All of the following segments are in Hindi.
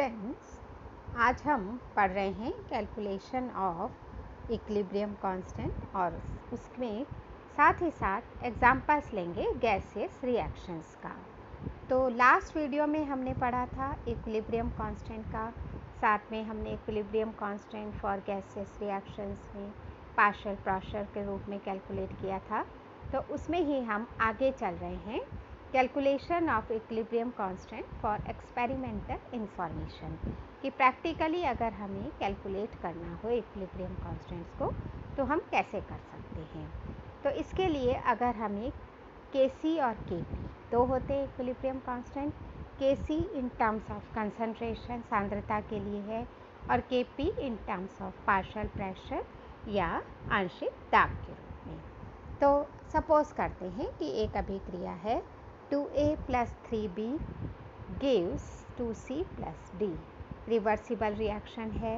स्टूडेंट्स, आज हम पढ़ रहे हैं कैलकुलेशन ऑफ इक्विलिब्रियम कांस्टेंट और उसमें साथ ही साथ एग्जांपल्स लेंगे गैसियस रिएक्शंस का। तो लास्ट वीडियो में हमने पढ़ा था इक्विलिब्रियम कांस्टेंट का, साथ में हमने equilibrium constant for gaseous reactions में पार्शियल प्रेशर के रूप में कैलकुलेट किया था। तो उसमें ही हम आगे चल रहे हैं calculation of equilibrium constant for experimental information कि प्रैक्टिकली अगर हमें कैलकुलेट करना हो इक्विलिब्रियम कांस्टेंट्स को तो हम कैसे कर सकते हैं। तो इसके लिए अगर हमें Kc और Kp दो होते हैं equilibrium constant, Kc in terms of concentration सांद्रता के लिए है और Kp in terms of partial pressure या आंशिक दाब के रूप में। तो सपोज करते हैं कि एक अभिक्रिया है 2a plus 3b gives 2c plus d, reversible reaction है।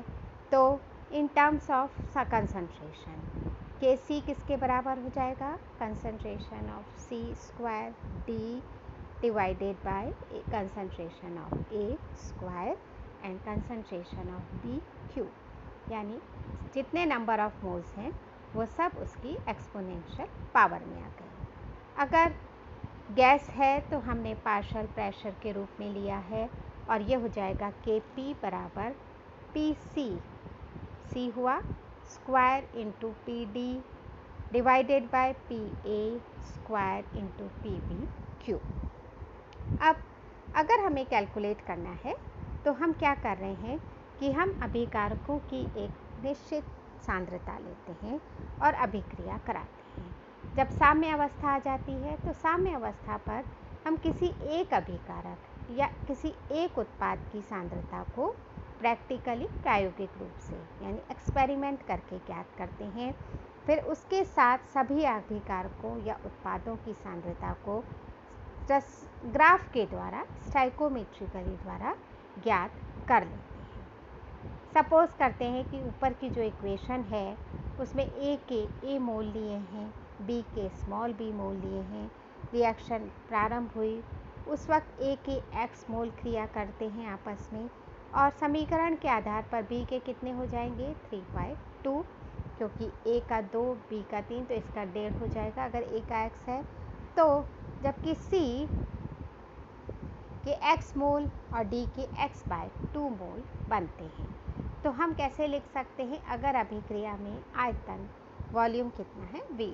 तो इन टर्म्स ऑफ कंसंट्रेशन Kc किसके बराबर हो जाएगा, concentration of C square D divided by concentration of A square and concentration of B Q, यानी जितने नंबर ऑफ मोल्स हैं वो सब उसकी एक्सपोनेंशियल पावर में आ गए। अगर गैस है तो हमने पार्शियल प्रेशर के रूप में लिया है और ये हो जाएगा Kp बराबर Pc, C हुआ square into Pd divided by Pa square into PbQ। अब अगर हमें कैलकुलेट करना है तो हम क्या कर रहे हैं कि हम अभिकारकों की एक निश्चित सांद्रता लेते हैं और अभिक्रिया कराते हैं। जब साम्य अवस्था आ जाती है तो साम्य अवस्था पर हम किसी एक अभिकारक या किसी एक उत्पाद की सांद्रता को प्रैक्टिकली प्रायोगिक रूप से यानी एक्सपेरिमेंट करके ज्ञात करते हैं। फिर उसके साथ सभी अभिकारकों या उत्पादों की सांद्रता को ग्राफ के द्वारा स्टाइकोमेट्रिकली द्वारा ज्ञात कर लेते हैं। सपोज करते हैं कि ऊपर की जो इक्वेशन है उसमें A के A मोल लिए हैं, B के स्मॉल b मोल लिए हैं। रिएक्शन प्रारंभ हुई उस वक्त A के x मोल क्रिया करते हैं आपस में और समीकरण के आधार पर B के कितने हो जाएंगे 3/2, क्योंकि A का 2 B का 3 तो इसका 1.5 हो जाएगा अगर A का x है तो, जबकि C के x मोल और D के x/2 मोल बनते हैं। तो हम कैसे लिख सकते हैं, अगर अभिक्रिया में आयतन वॉल्यूम कितना है V,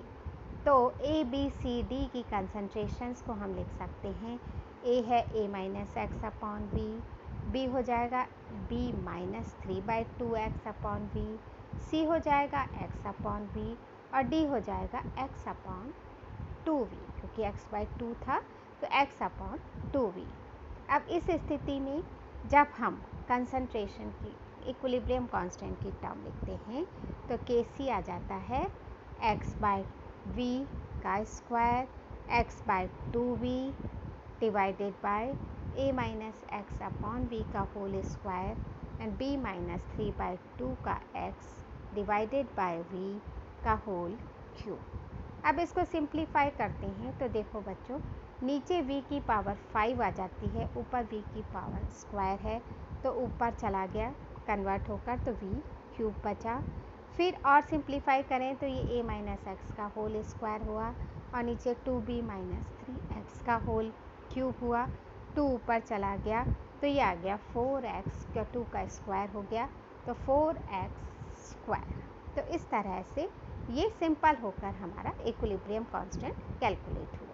तो A B C D की कंसंट्रेशंस को हम लिख सकते हैं। A है A minus x upon V, B हो जाएगा B minus 3/2x upon V, C हो जाएगा x अपॉन V और D हो जाएगा x अपॉन 2V, क्योंकि x/2 था तो x अपॉन 2V। अब इस स्थिति में जब हम कंसंट्रेशन की इक्विलिब्रियम कांस्टेंट की टर्म लिखते हैं तो Kc आ जाता है x/v का square x/2v divided by a minus x upon v का whole square and b minus 3/2 का x डिवाइडेड बाय v का होल क्यूब। अब इसको सिंप्लीफाई करते हैं तो देखो बच्चों, नीचे v की पावर 5 आ जाती है, ऊपर v की पावर स्क्वायर है तो ऊपर चला गया कन्वर्ट होकर तो v क्यूब बचा। फिर और सिंप्लीफाई करें तो ये a माइनस एक्स का होल स्क्वायर हुआ और नीचे 2b माइनस 3x का होल क्यूब हुआ। 2 ऊपर चला गया तो ये आ गया 4x का 2 का स्क्वायर हो गया तो 4x स्क्वायर। तो इस तरह से ये सिंपल होकर हमारा इक्विलिब्रियम कांस्टेंट कैलकुलेट हुआ।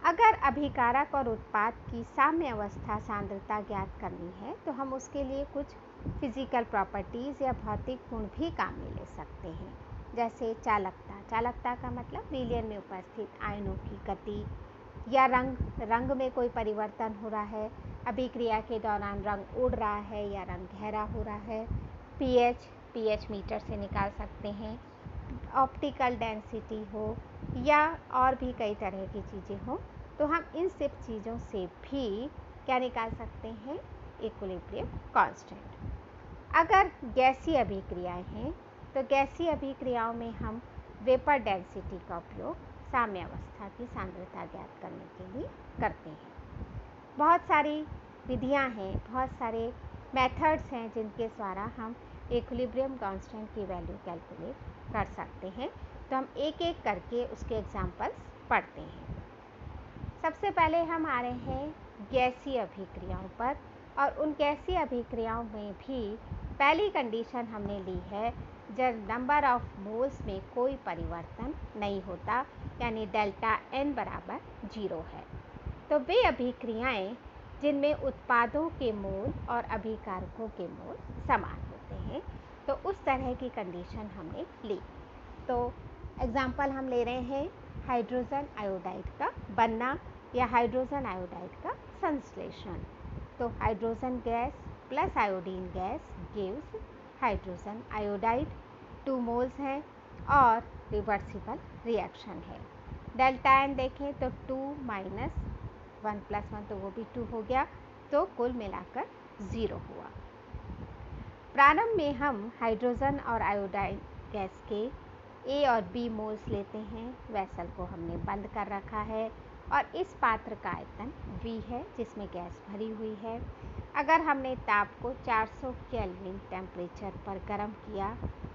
अगर अभिकारक और उत्पाद की साम्य अवस्था सांद्रता ज्ञात करनी है तो हम उसके लिए कुछ फिजिकल प्रॉपर्टीज़ या भौतिक गुण भी काम में ले सकते हैं, जैसे चालकता। चालकता का मतलब विलयन में उपस्थित आयनों की गति या रंग में कोई परिवर्तन हो रहा है, अभिक्रिया के दौरान रंग उड़ रहा है या रंग गहरा हो रहा है। pH मीटर से निकाल सकते हैं। ऑप्टिकल डेंसिटी हो या और भी कई तरह की चीज़ें हो तो हम इन सब चीज़ों से भी क्या निकाल सकते हैं, इक्विलिब्रियम कांस्टेंट। अगर गैसीय अभिक्रियाएं हैं तो गैसीय अभिक्रियाओं में हम वेपर डेंसिटी का उपयोग साम्य अवस्था की सांद्रता ज्ञात करने के लिए करते हैं। बहुत सारी विधियां हैं, बहुत सारे मेथड्स हैं जिनके द्वारा हम इक्विलिब्रियम कांस्टेंट की वैल्यू कैलकुलेट कर सकते हैं। तो हम एक एक करके उसके एग्जांपल्स पढ़ते हैं। सबसे पहले हम आ रहे हैं गैसीय अभिक्रियाओं पर, और उन गैसीय अभिक्रियाओं में भी पहली कंडीशन हमने ली है जब नंबर ऑफ मोल्स में कोई परिवर्तन नहीं होता, यानी डेल्टा n बराबर 0 है। तो वे अभिक्रियाएं जिनमें उत्पादों के मोल और अभिकारकों के मोल समान होते हैं, तो उस तरह की कंडीशन हमने ली। तो एग्जाम्पल हम ले रहे हैं हाइड्रोजन आयोडाइड का बनना या हाइड्रोजन आयोडाइड का संश्लेषण। तो hydrogen gas plus iodine gas gives hydrogen iodide, 2 moles हैं और रिवर्सिबल रिएक्शन है। डेल्टा n देखें तो 2 माइनस 1 प्लस 1 तो वो भी 2 हो गया, तो कुल मिलाकर 0 हुआ। प्रारंभ में हम हाइड्रोजन और आयोडाइड गैस के A और B मोल्स लेते हैं। वेसल को हमने बंद कर रखा है और इस पात्र का आयतन V है जिसमें गैस भरी हुई है। अगर हमने ताप को 400 केल्विन टेम्परेचर पर गर्म किया,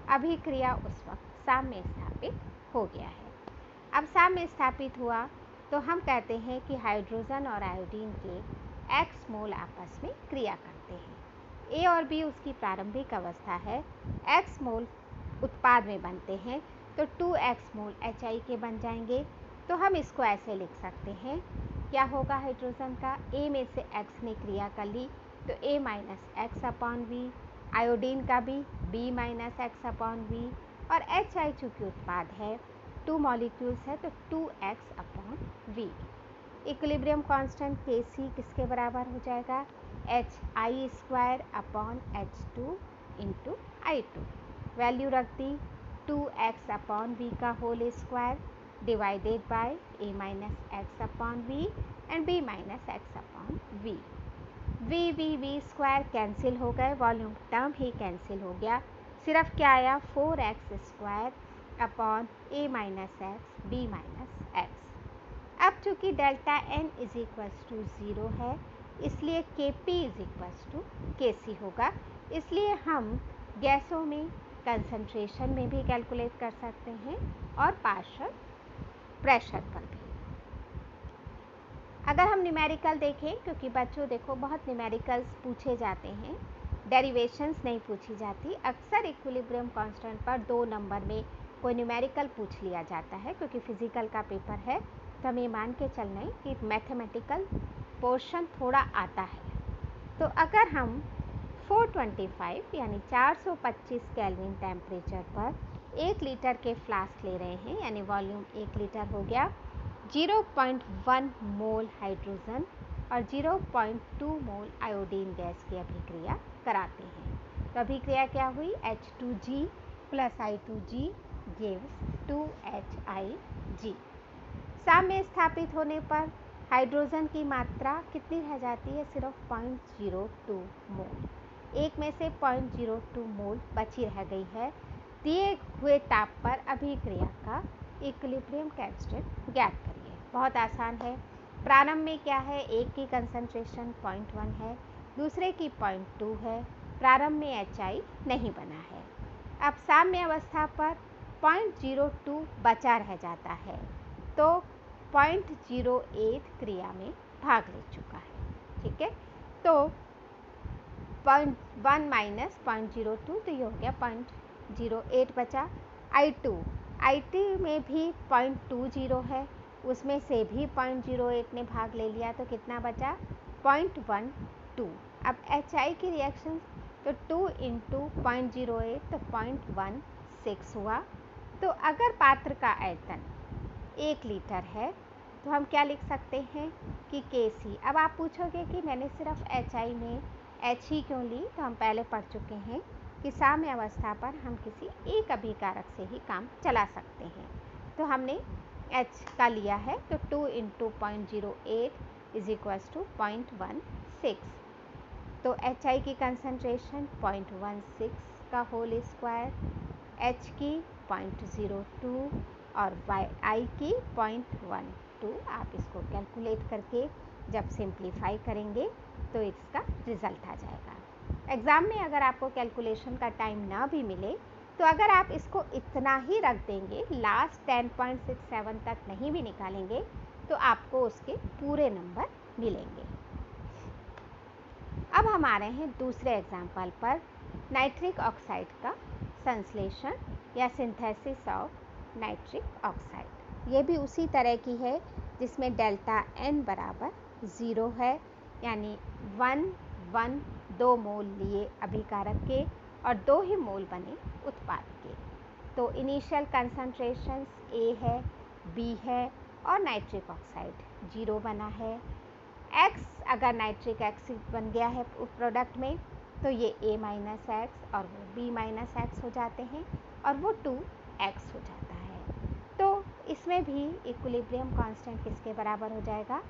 अभिक्रिया उस वक्त साम्य स्थापित हो गया है। अब साम्य स्थापित हुआ तो हम कहते हैं कि हाइड्रोजन और आयोडीन के X मोल आपस में क्रिया करते हैं। A और B उसकी प्रारंभिक अवस्था है, X मोल उत्पाद में बनते हैं, तो 2x मोल HI के बन जाएंगे। तो हम इसको ऐसे लिख सकते हैं, क्या होगा हाइड्रोजन का, A में से X ने क्रिया कर ली तो A minus x upon v, iodine का भी B minus x upon v, और HI चूँकि उत्पाद है 2 मॉलिक्यूल्स है तो 2x upon v. Equilibrium constant Kc किसके बराबर हो जाएगा, HI square upon H2 into I2। Value रख दी 2x अपॉन वी का whole square divided by A minus x upon v and B minus x upon v. V square cancel हो गए, वॉल्यूम टर्म ही कैंसिल हो गया, सिर्फ क्या आया 4x square upon A minus x B minus x. अब चूँकि delta n is equals to 0 है, इसलिए Kp is equals to Kc होगा। इसलिए हम गैसों में कंसंट्रेशन में भी कैलकुलेट कर सकते हैं और पार्शियल प्रेशर पर भी। अगर हम न्यूमेरिकल देखें, क्योंकि बच्चों देखो बहुत न्यूमेरिकल्स पूछे जाते हैं, डेरिवेशंस नहीं पूछी जाती। अक्सर इक्विलिब्रियम कांस्टेंट पर 2 नंबर में कोई न्यूमेरिकल पूछ लिया जाता है, क्योंकि फिजिकल का पेपर है तो हमें मान के चलना है कि मैथमेटिकल पोर्शन थोड़ा आता है। तो अगर हम 425 यानी 425 केल्विन टेम्परेचर पर 1 लीटर के फ्लास्क ले रहे हैं, यानी वॉल्यूम 1 लीटर हो गया, 0.1 मोल हाइड्रोजन और 0.2 मोल आयोडीन गैस की अभिक्रिया कराते हैं। तो अभिक्रिया क्या हुई, H2G plus I2G gives 2HIG। साम्य स्थापित होने पर हाइड्रोजन की मात्रा कितनी रह जाती है, सिर्फ 0.02 मोल। एक में से 0.02 मोल बची रह गई है। दिए हुए ताप पर अभिक्रिया का इक्विलिब्रियम कांस्टेंट ज्ञात करिए। बहुत आसान है। प्रारंभ में क्या है, एक की कंसंट्रेशन 0.1 है, दूसरे की 0.2 है, प्रारंभ में HI नहीं बना है। अब साम्य अवस्था पर 0.02 बचा रह जाता है, तो 0.08 क्रिया में भाग ले चुका है। ठीक है, तो 0.1 माइनस 0.02 तो ये हो गया 0.08 बचा। I2 में भी 0.20 है, उसमें से भी 0.08 ने भाग ले लिया, तो कितना बचा 0.12। अब HI की रिएक्शन तो 2 इंटू 0.08 तो 0.16 हुआ। तो अगर पात्र का आयतन 1 लीटर है तो हम क्या लिख सकते हैं कि Kc। अब आप पूछोगे कि मैंने सिर्फ HI में H ही क्यों ली, तो हम पहले पढ़ चुके हैं कि साम्य अवस्था पर हम किसी एक अभिकारक से ही काम चला सकते हैं। तो हमने H का लिया है, तो 2 इंटू 0.08 इज इक्वल्स टू 0.16। तो HI की कंसंट्रेशन 0.16 का होल स्क्वायर, H की 0.02 और I की 0.12। आप इसको कैलकुलेट करके जब सिंप्लीफाई करेंगे तो इसका रिजल्ट आ जाएगा। एग्ज़ाम में अगर आपको कैलकुलेशन का टाइम ना भी मिले तो अगर आप इसको इतना ही रख देंगे, लास्ट 10.67 तक नहीं भी निकालेंगे तो आपको उसके पूरे नंबर मिलेंगे। अब हम आ रहे हैं दूसरे एग्जाम्पल पर, नाइट्रिक ऑक्साइड का संश्लेषण या सिंथेसिस ऑफ नाइट्रिक ऑक्साइड। ये भी उसी तरह की है जिसमें डेल्टा N बराबर 0 है, यानी 2 मोल लिए अभिकारक के और 2 ही मोल बने उत्पाद के। तो इनिशियल कंसंट्रेशंस A है, B है और नाइट्रिक ऑक्साइड 0 बना है। X अगर नाइट्रिक एक्सिड बन गया है प्रोडक्ट में तो ये A माइनस एक्स और वो B माइनस एक्स हो जाते हैं और वो 2x हो जाता है। तो इसमें भी इक्विलिब्रियम कांस्टेंट किसके बराबर हो जाएगा,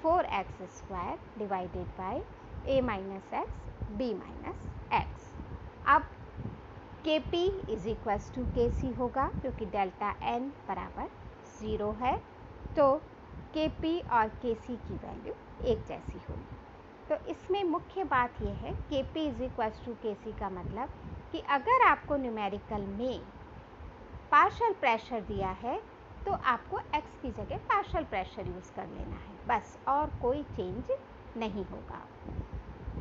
4x² divided by A minus x B minus x. अब Kp is equals to Kc होगा क्योंकि डेल्टा N बराबर 0 है, तो Kp और Kc की वैल्यू एक जैसी होगी। तो इसमें मुख्य बात यह है, Kp is equals to Kc का मतलब कि अगर आपको न्यूमेरिकल में पार्शियल प्रेशर दिया है तो आपको x की जगह पार्शियल प्रेशर यूज़ कर लेना है, बस, और कोई चेंज नहीं होगा।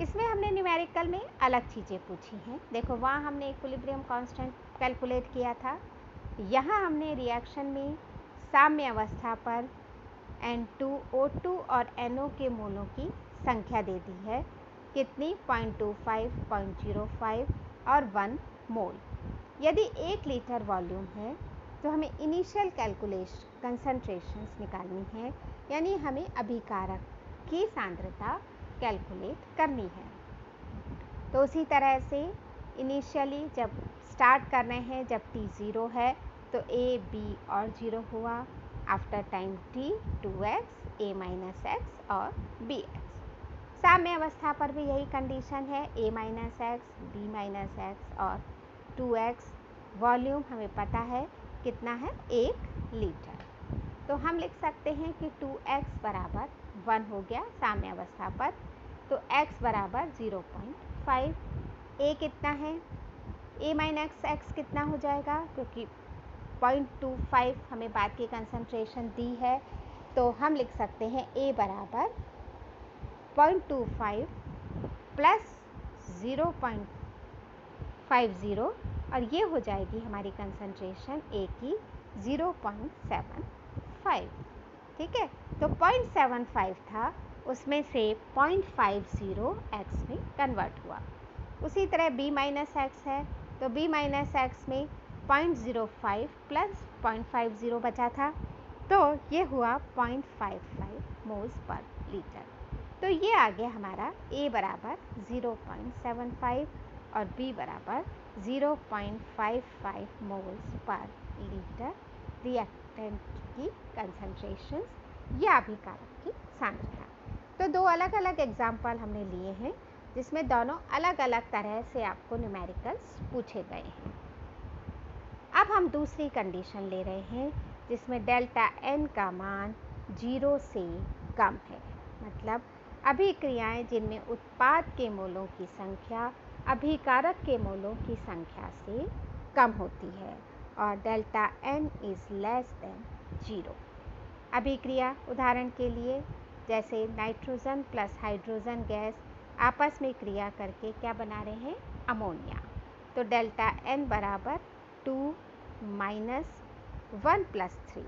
इसमें हमने न्यूमेरिकल में अलग चीज़ें पूछी हैं। देखो, वहाँ हमने इक्विलिब्रियम कांस्टेंट कैलकुलेट किया था, यहाँ हमने रिएक्शन में साम्य अवस्था पर N2O2 और NO के मोलों की संख्या दे दी है, कितनी, 0.25, 0.05 और 1 मोल। यदि 1 लीटर वॉल्यूम है तो हमें इनिशियल कंसंट्रेशंस निकालनी है, यानी हमें अभिकारक की सांद्रता कैलकुलेट करनी है। तो उसी तरह से इनिशियली जब स्टार्ट कर रहे हैं, जब t 0 है तो A, B और 0 हुआ, after time t 2x, A minus x और Bx। साम्य अवस्था पर भी यही कंडीशन है, A minus x, B minus x और 2x। वॉल्यूम हमें पता है कितना है, 1 लीटर। तो हम लिख सकते हैं कि 2x बराबर 1 हो गया साम्य अवस्था पर, तो x बराबर 0.5। A कितना है, A माइनस एक्स कितना हो जाएगा, क्योंकि 0.25 हमें बाद की कंसंट्रेशन दी है, तो हम लिख सकते हैं A बराबर 0.25 प्लस 0.50 और ये हो जाएगी हमारी कंसंट्रेशन A की 0.75। ठीक है, तो 0.75 था, उसमें से 0.50 x में कन्वर्ट हुआ। उसी तरह B माइनस एक्स है, तो B माइनस एक्स में 0.05 प्लस 0.50 बचा था, तो ये हुआ 0.55 मोल्स पर लीटर। तो ये आ गया हमारा A बराबर 0.75 और B बराबर 0.55 मोल्स पर लीटर रिएक्टेंट की कंसंट्रेशंस या अभिकारक की सांद्रता। तो 2 अलग अलग एग्जाम्पल हमने लिए हैं जिसमें दोनों अलग अलग तरह से आपको न्यूमेरिकल्स पूछे गए हैं। अब हम दूसरी कंडीशन ले रहे हैं जिसमें डेल्टा N का मान 0 से कम है, मतलब अभिक्रियाएं जिनमें उत्पाद के मोलों की संख्या अभिकारक के मोलों की संख्या से कम होती है और delta N is less than 0। अभिक्रिया उदाहरण के लिए जैसे नाइट्रोजन प्लस हाइड्रोजन गैस आपस में क्रिया करके क्या बना रहे हैं, अमोनिया। तो डेल्टा N बराबर 2 माइनस 1 प्लस 3,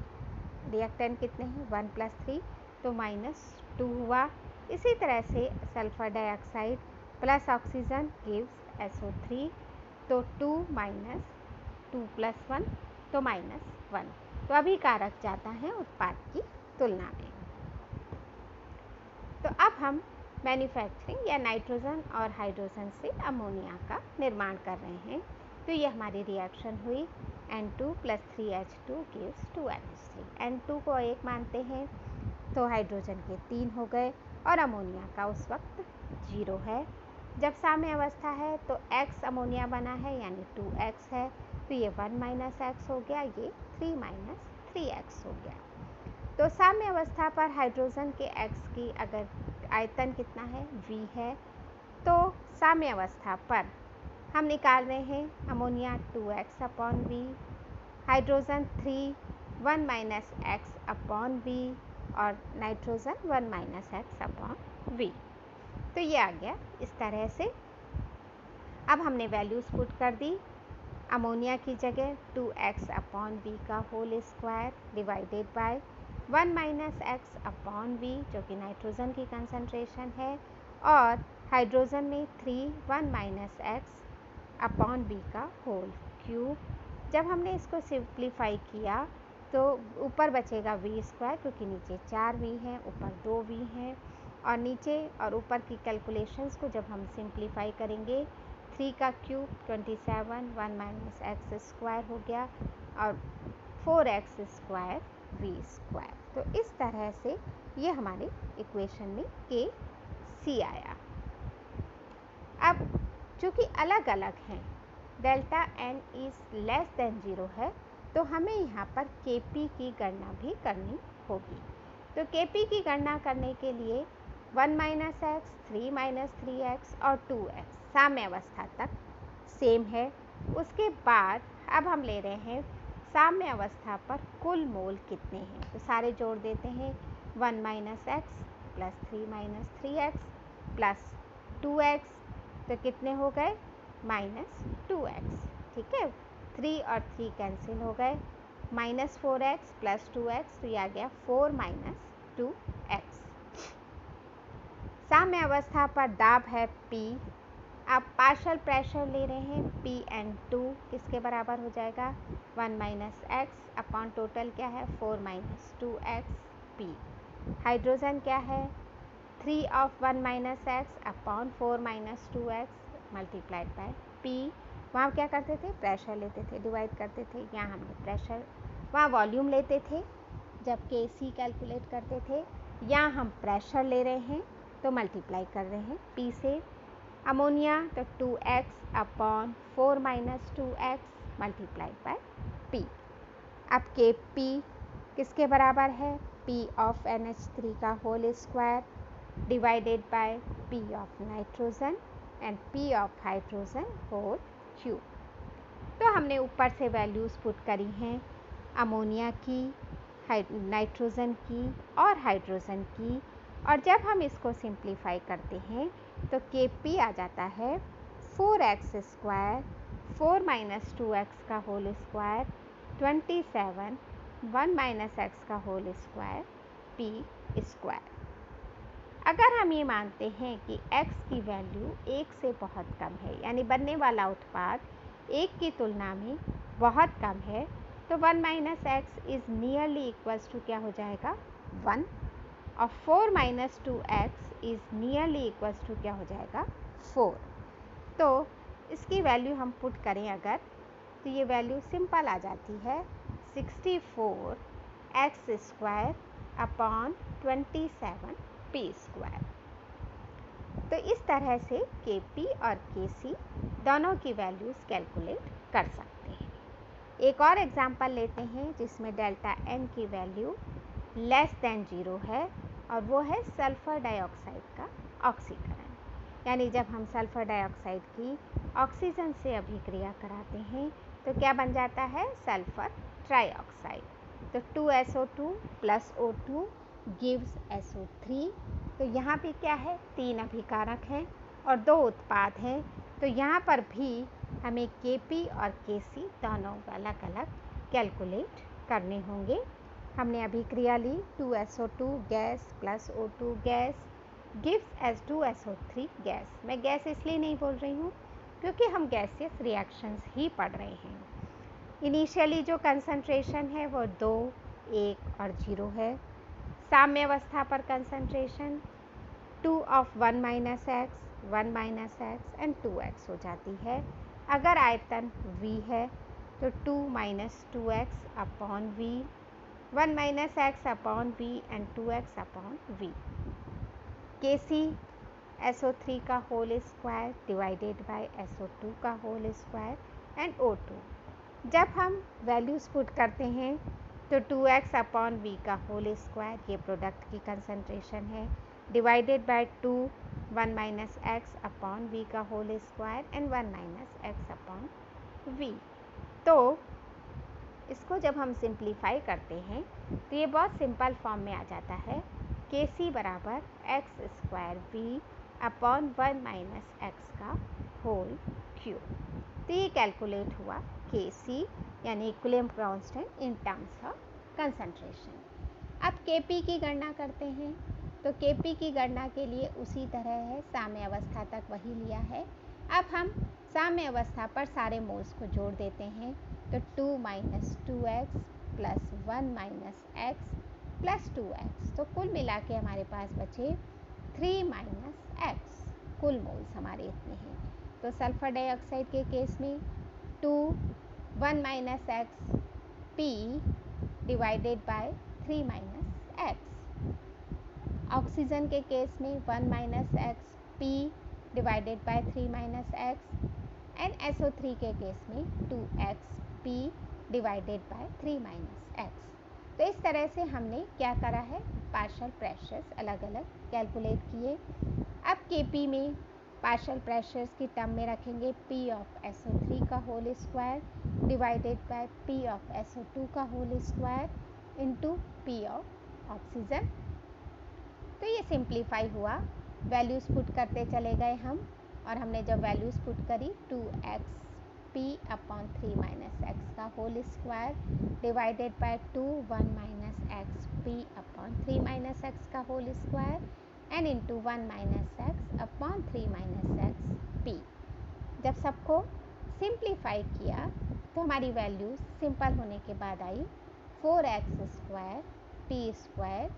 रिएक्टेंट कितने हैं, 1 प्लस 3, तो -2 हुआ। इसी तरह से sulphur dioxide plus oxygen gives SO3, तो 2 माइनस 2 प्लस 1, तो -1। तो अभिकारक जाता है उत्पाद की तुलना में। तो अब हम मैन्युफैक्चरिंग या नाइट्रोजन और हाइड्रोजन से अमोनिया का निर्माण कर रहे हैं। तो ये हमारी रिएक्शन हुई, N2 plus 3H2 gives 2NH3। N2 को 1 मानते हैं तो हाइड्रोजन के 3 हो गए और अमोनिया का उस वक्त 0 है। जब साम्य अवस्था है तो X अमोनिया बना है यानी 2x है, तो ये 1 माइनस एक्स हो गया, ये 3 माइनस 3x हो गया। तो साम्य अवस्था पर हाइड्रोजन के X की अगर आयतन कितना है, V है। तो साम्य अवस्था पर हम निकाल रहे हैं ammonia 2x upon V, hydrogen 3 1 minus x upon V और nitrogen 1 minus x upon V। तो ये आ गया इस तरह से। अब हमने वैल्यूज़ पुट कर दी। अमोनिया की जगह 2x अपॉन V का whole square divided by 1 minus x upon V जो कि नाइट्रोजन की कंसंट्रेशन है, और हाइड्रोजन में 3 1 माइनस x अपॉन V का होल क्यूब। जब हमने इसको सिंप्लीफाई किया तो ऊपर बचेगा V स्क्वायर, क्योंकि नीचे 4V हैं, ऊपर 2V हैं, और नीचे और ऊपर की कैलकुलेशंस को जब हम सिंप्लीफाई करेंगे 3 का क्यूब 27 1 माइनस एक्स स्क्वायर हो गया और 4x स्क्वायर V स्क्वायर। तो इस तरह से ये हमारे इक्वेशन में के सी आया। अब चूँकि अलग अलग हैं, delta n is less than 0 है, तो हमें यहाँ पर Kp की गणना भी करनी होगी। तो Kp की गणना करने के लिए 1 माइनस एक्स 3 माइनस 3x और 2x साम्य अवस्था तक सेम है। उसके बाद अब हम ले रहे हैं साम्य अवस्था पर कुल मोल कितने हैं, तो सारे जोड़ देते हैं। 1 minus x plus 3 minus 3x plus 2x, तो कितने हो गए, माइनस 2x। ठीक है, 3 और 3 कैंसिल हो गए, माइनस 4x प्लस 2x, तो ये आ गया 4 माइनस 2x। साम्य अवस्था पर दाब है P। अब पार्शियल प्रेशर ले रहे हैं, Pn2 किसके बराबर हो जाएगा, 1 माइनस एक्स अपॉन टोटल क्या है 4 माइनस 2x P। हाइड्रोजन क्या है, 3 of 1 minus x upon 4 minus 2x multiplied by P। वहाँ क्या करते थे, प्रेशर लेते थे, डिवाइड करते थे। यहाँ हमने प्रेशर, वहाँ वॉल्यूम लेते थे जब Kc कैलकुलेट करते थे, यहाँ हम प्रेशर ले रहे हैं तो मल्टीप्लाई कर रहे हैं P से। अमोनिया तो 2x upon 4 minus 2x multiplied by P। अब Kp किसके बराबर है, P ऑफ NH3 का whole square divided by P of nitrogen and P of hydrogen whole cube. तो हमने ऊपर से वैल्यूज़ पुट करी हैं अमोनिया की, नाइट्रोजन की और हाइड्रोजन की, और जब हम इसको सिंप्लीफाई करते हैं तो Kp आ जाता है 4x स्क्वायर 4 माइनस 2x का होल स्क्वायर 27 1 माइनस x का होल स्क्वायर P स्क्वायर। अगर हम ये मानते हैं कि x की वैल्यू 1 से बहुत कम है, यानी बनने वाला उत्पाद 1 की तुलना में बहुत कम है, तो 1 minus x is nearly equals to क्या हो जाएगा, 1, और 4 minus 2x is nearly equals to क्या हो जाएगा, 4। तो इसकी वैल्यू हम पुट करें अगर, तो ये वैल्यू सिंपल आ जाती है 64x square upon 27 P square. तो इस तरह से Kp और Kc दोनों की वैल्यूज़ कैलकुलेट कर सकते हैं। एक और एग्जांपल लेते हैं जिसमें डेल्टा n की वैल्यू लेस देन 0 है, और वो है सल्फ़र डाइऑक्साइड का ऑक्सीकरण। यानी जब हम सल्फ़र डाइऑक्साइड की ऑक्सीजन से अभिक्रिया कराते हैं तो क्या बन जाता है, सल्फ़र ट्राइऑक्साइड। तो 2SO2 plus O2 gives SO3। तो यहाँ पे क्या है, 3 अभिकारक हैं और 2 उत्पाद हैं, तो यहाँ पर भी हमें Kp और Kc दोनों अलग अलग कैलकुलेट करने होंगे। हमने अभिक्रिया ली 2SO2 gas plus O2 gas gives H2SO3 gas. मैं गैस इसलिए नहीं बोल रही हूँ क्योंकि हम गैसियस रिएक्शंस ही पढ़ रहे हैं। इनिशियली जो कंसंट्रेशन है वो 2, 1 और 0 है। साम्य अवस्था पर concentration 2 of 1 minus x 1 minus x and 2x हो जाती है। अगर आयतन V है तो 2 minus 2x upon V, 1 minus x upon V and 2x upon V। Kc SO3 का whole square divided bye SO2 का होल स्क्वायर एंड O2। जब हम वैल्यूज़ पुट करते हैं तो 2x अपॉन V का होल स्क्वायर, ये प्रोडक्ट की कंसंट्रेशन है, divided by 2 1 minus x upon we का whole square and 1 minus x upon V. तो इसको जब हम सिंप्लीफाई करते हैं तो ये बहुत सिंपल फॉर्म में आ जाता है, के सी बराबर x square V upon 1 minus x का होल क्यूब। तो ये कैलकुलेट हुआ के सी यानी equilibrium constant in terms of concentration. अब के पी की गणना करते हैं। तो के पी की गणना के लिए उसी तरह है, साम्य अवस्था तक वही लिया है। अब हम साम्य अवस्था पर सारे मोल्स को जोड़ देते हैं। तो 2 minus 2x plus 1 minus x plus 2x, तो कुल मिला के हमारे पास बचे 3 माइनस एक्स। कुल मोल्स हमारे इतने हैं। तो सल्फर डाइऑक्साइड के केस में 2 1 minus x P divided by 3 minus x. Oxygen के केस में 1 minus x P divided by 3 minus x and SO3 के केस में 2x p divided by 3 minus x. तो इस तरह से हमने क्या करा है, पार्शियल प्रेशर्स अलग अलग कैलकुलेट किए। अब KP में पार्शियल प्रेशर्स की टर्म में रखेंगे P ऑफ SO3 का whole square divided by P of SO2 का whole square into P of oxygen. तो ये सिंप्लीफाई हुआ, वैल्यूज़ पुट करते चले गए हम, और हमने जब वैल्यूज़ पुट करी 2x p upon 3 minus x का whole square divided by 2 1 minus x p upon 3 minus x का whole square and into 1 minus x upon 3 minus x p। जब सबको सिंप्लीफाई किया तो हमारी वैल्यूज़ सिंपल होने के बाद आई 4x square p square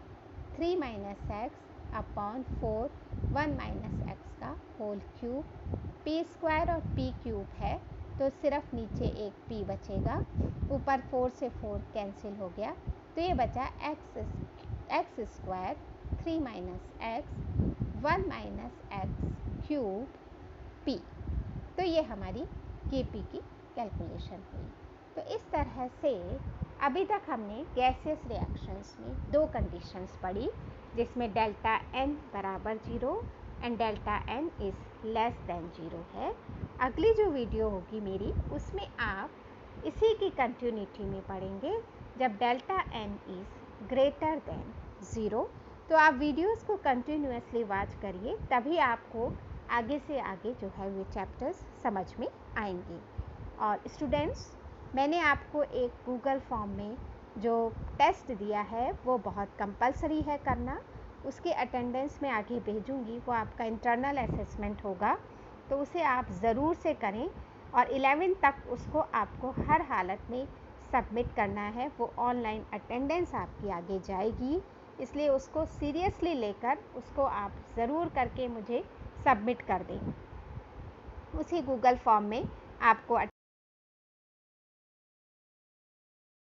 3 minus x upon 4 1 minus x का होल क्यूब। पी स्क्वायर और पी क्यूब है तो सिर्फ नीचे एक पी बचेगा, ऊपर 4 से 4 कैंसिल हो गया, तो ये बचा x square 3 minus x 1 minus x cube P. तो ये हमारी के पी की कैलकुलेशन हुई। तो इस तरह से अभी तक हमने गैसियस रिएक्शंस में दो कंडीशंस पढ़ी, जिसमें डेल्टा एन बराबर 0 and delta n is less than 0 है। अगली जो वीडियो होगी मेरी, उसमें आप इसी की कंटिन्यूटी में पढ़ेंगे जब delta n is greater than 0। तो आप वीडियोस को कंटिन्यूसली वॉच करिए, तभी आपको आगे से आगे जो है वे चैप्टर्स समझ में आएंगे। और स्टूडेंट्स, मैंने आपको एक गूगल फॉर्म में जो टेस्ट दिया है वो बहुत कंपलसरी है करना, उसके अटेंडेंस में आगे भेजूंगी। वो आपका इंटरनल असेसमेंट होगा, तो उसे आप ज़रूर से करें और 11 तक उसको आपको हर हालत में सबमिट करना है। वो ऑनलाइन अटेंडेंस आपकी आगे जाएगी, इसलिए उसको सीरियसली लेकर उसको आप ज़रूर करके मुझे सबमिट कर दें। उसी गूगल फॉर्म में आपको